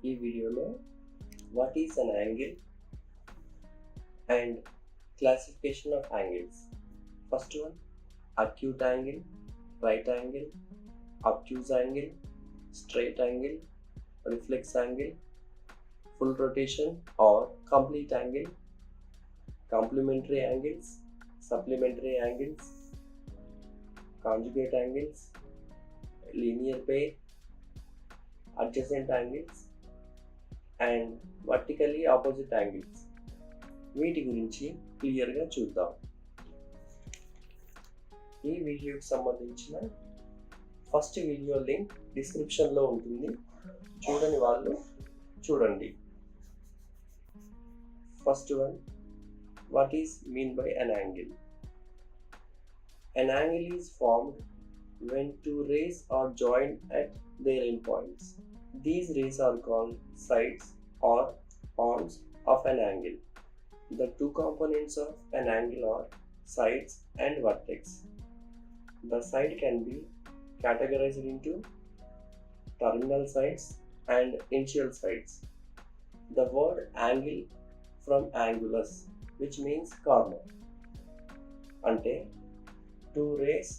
ఈ వీడియోలో what is an angle and classification of angles. First one, acute angle, right angle, obtuse angle, straight angle, reflex angle, full rotation or complete angle, complementary angles, supplementary angles, conjugate angles, linear pair, adjacent angles and vertically opposite angles. వీటి గురించి క్లియర్గా చూద్దాం. ఈ వీడియోకి సంబంధించిన first video link డిస్క్రిప్షన్లో ఉంటుంది, చూడని వాళ్ళు చూడండి. First one, what is mean by an angle? An angle is formed when two rays are joined at their endpoints. These rays are called sides or arms of an angle. The two components of an angle are sides and vertex. The side can be categorized into terminal sides and initial sides. The word angle from angulus, which means corner. అంటే two rays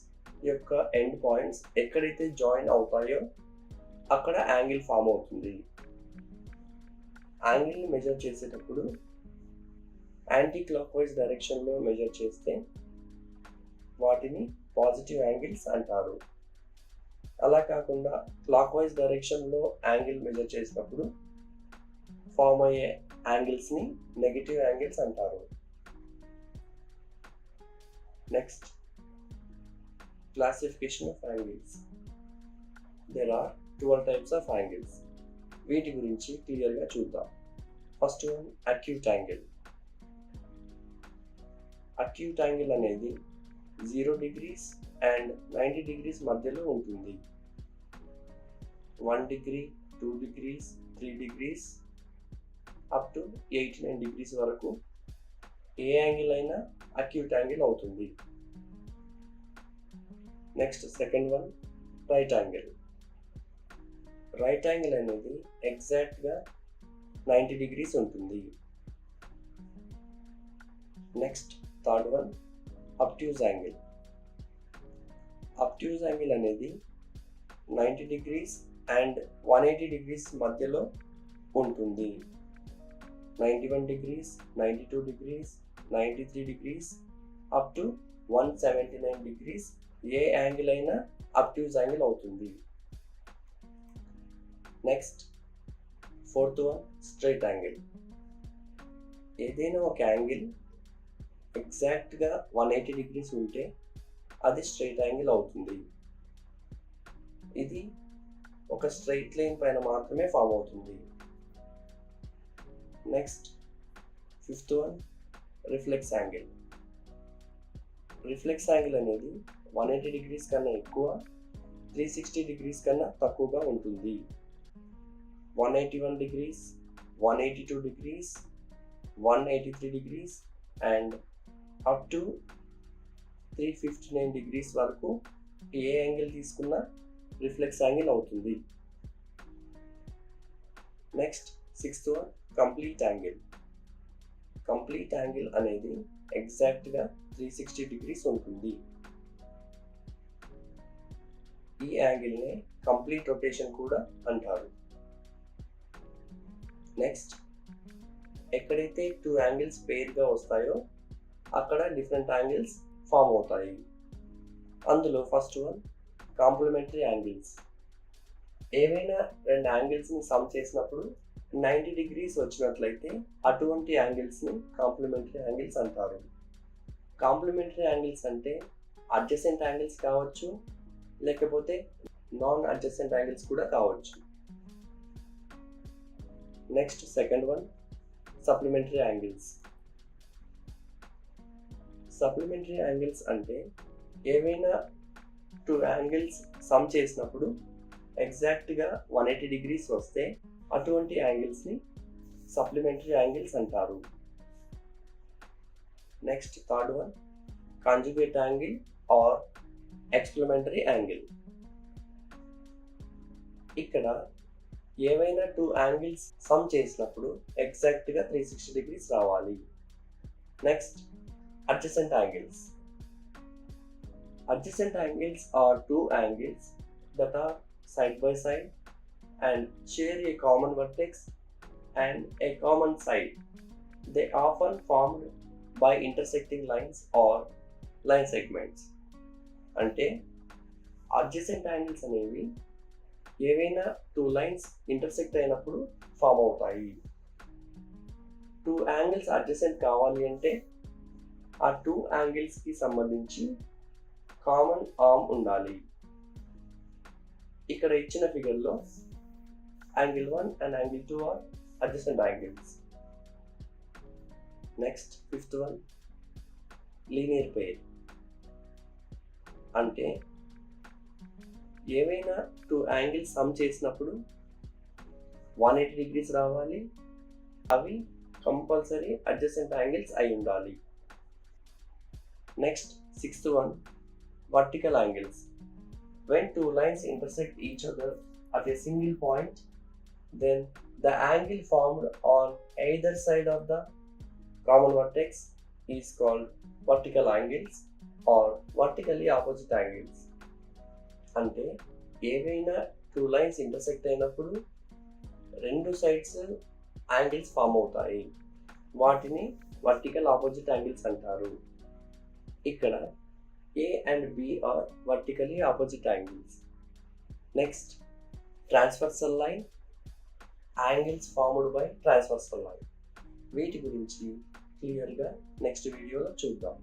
యొక్క end points ఎక్కడైతే join అవుతాయో అక్కడ angle form అవుతుంది. యాంగిల్ని measure చేసేటప్పుడు anti clock wise డైరెక్షన్లో measure చేస్తే వాటిని పాజిటివ్ యాంగిల్స్ అంటారు. అలా కాకుండా క్లాక్ వైజ్ డైరెక్షన్లో యాంగిల్ మెజర్ చేసినప్పుడు ఫామ్ అయ్యే యాంగిల్స్ని నెగటివ్ యాంగిల్స్ అంటారు. Next, classification of angles. There are 12 types of angles. వీటి గురించి క్లియర్గా చూద్దాం. First one, acute angle. acute angle అనేది 0 degrees అండ్ 90 degrees మధ్యలో ఉంటుంది. 1 degree, 2 degrees, 3 degrees up to 89 degrees వరకు ఏ యాంగిల్ అయినా acute angle అవుతుంది. Next, second one, right angle. Right angle అనేది ఎగ్జాక్ట్గా 90 degrees ఉంటుంది. Next, third one, అబ్ట్యూజ్ angle. అబ్ట్యూజ్ angle అనేది 90 degrees అండ్ 180 degrees మధ్యలో ఉంటుంది. 91 degrees, 92 degrees, 93 degrees up to 179 degrees A angle అయినా అబ్ట్యూజ్ యాంగిల్ అవుతుంది. Next, fourth one, straight angle. ఏదైనా ఒక యాంగిల్ ఎగ్జాక్ట్గా 180 degrees ఉంటే అది స్ట్రైట్ యాంగిల్ అవుతుంది. ఇది ఒక స్ట్రైట్ లైన్ పైన మాత్రమే ఫామ్ అవుతుంది. Next, fifth one, reflex angle. Reflex angle అనేది 180 degrees కన్నా ఎక్కువ, 360 degrees కన్నా తక్కువగా ఉంటుంది. 181 degrees, 182 degrees, 183 degrees and up to 359 degrees వరకు ఏ యాంగిల్ తీసుకున్నా రిఫ్లెక్స్ యాంగిల్ అవుతుంది. Next, sixth one, complete angle. Complete angle అనేది ఎగ్జాక్ట్గా 360 degrees ఉంటుంది. ఈ యాంగిల్నే కంప్లీట్ రొటేషన్ కూడా అంటారు. నెక్స్ట్, ఎక్కడైతే టూ యాంగిల్స్ పేర్గా వస్తాయో అక్కడ డిఫరెంట్ యాంగిల్స్ ఫామ్ అవుతాయి. అందులో ఫస్ట్ వన్, కాంప్లిమెంటరీ యాంగిల్స్. ఏవైనా రెండు యాంగిల్స్ని సమ్ చేసినప్పుడు 90 degrees వచ్చినట్లయితే అటువంటి యాంగిల్స్ని కాంప్లిమెంటరీ యాంగిల్స్ అంటారు. కాంప్లిమెంటరీ యాంగిల్స్ అంటే అడ్జసెంట్ యాంగిల్స్ కావచ్చు, లేకపోతే నాన్ అడ్జసెంట్ యాంగిల్స్ కూడా కావచ్చు. Next, second one, supplementary angles. Supplementary angles అంటే ఏవైనా టూ యాంగిల్స్ సమ్ చేసినప్పుడు ఎగ్జాక్ట్గా 180 degrees వస్తే అటువంటి యాంగిల్స్ని సప్లిమెంటరీ యాంగిల్స్ అంటారు. Next, third one, conjugate angle or explementary angle. ఇక్కడ ఏవైనా టూ యాంగిల్స్ సమ్ చేసినప్పుడు ఎగ్జాక్ట్గా 360 degrees రావాలి. Next, adjacent angles. Adjacent angles are two angles that are side by side and share a common vertex and a common side. They often formed by intersecting lines or line segments. అంటే adjacent angles అనేవి ఏవైనా two lines intersect అయినప్పుడు form అవుతాయి. Two angles adjacent కావాలి అంటే ఆ two యాంగిల్స్కి సంబంధించి common arm ఉండాలి. ఇక్కడ ఇచ్చిన ఫిగర్లో angle 1 and angle 2 are adjacent angles. Next, fifth one, linear pair. అంటే ఏవైనా టూ యాంగిల్స్ సమ్ చేసినప్పుడు 180 degrees రావాలి, అవి కంపల్సరీ అడ్జసెంట్ యాంగిల్స్ అయి ఉండాలి. Next, sixth one, vertical angles. When two lines intersect each other at a single point, then the angle formed on either side of the common vertex is called vertical angles or vertically opposite angles. అంటే ఏవైనా two lines intersect అయినప్పుడు రెండు sides angles form అవుతాయి. వాటిని vertical opposite angles అంటారు. ఇక్కడ A and B are vertically opposite angles. Next, transversal line, angles formed by transversal line. వీటి గురించి క్లియర్గా నెక్స్ట్ వీడియోలో చూద్దాం.